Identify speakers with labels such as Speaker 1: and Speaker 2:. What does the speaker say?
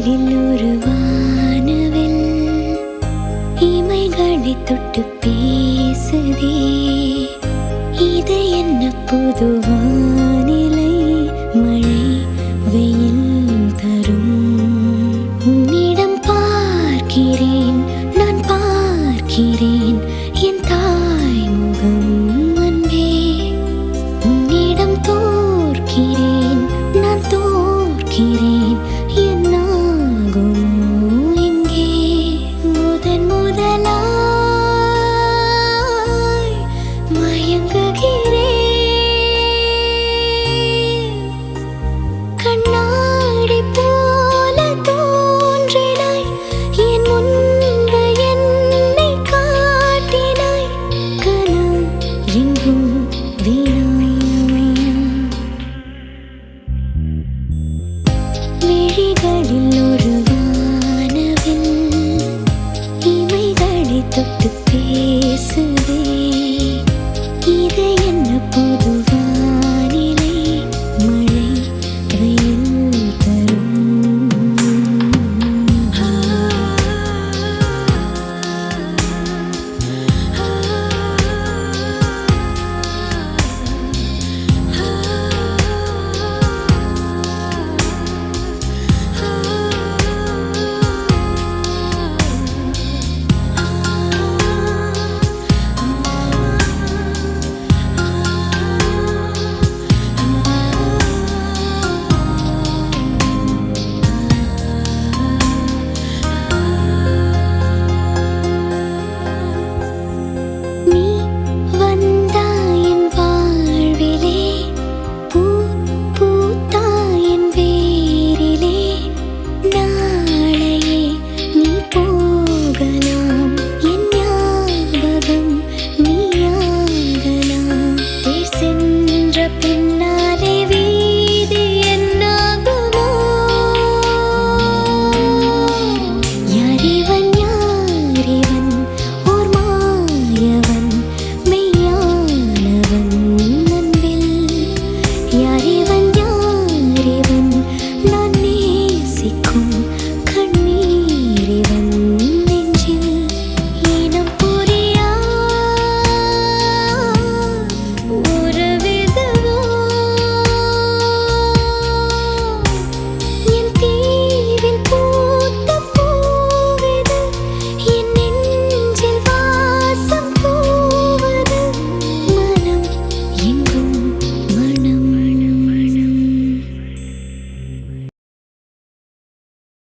Speaker 1: விழிகளில் ஒரு வானவில் இமைகளை தொட்டு பேசுதே. இது என்ன புது வானிலை? மழை வெயில் தரும். உன்னிடம் பார்க்கிறேன், நான் பார்க்கிறேன் என் தாய் முகம் அன்பே. உன்னிடம் தோற்கிறேன், நான் தோற்கிறேன் என்னாகுமோ இங்கே. முதன் முதலாய் மயங்குகிறேன். கண்ணாடி போல தோன்றினாய், என் முன்பு என்னை காட்டினாய். கனம் எங்கும் வீணா. விழிகளில் ஒரு வானவில் இமைகளை தொட்டு பேசுதே. இது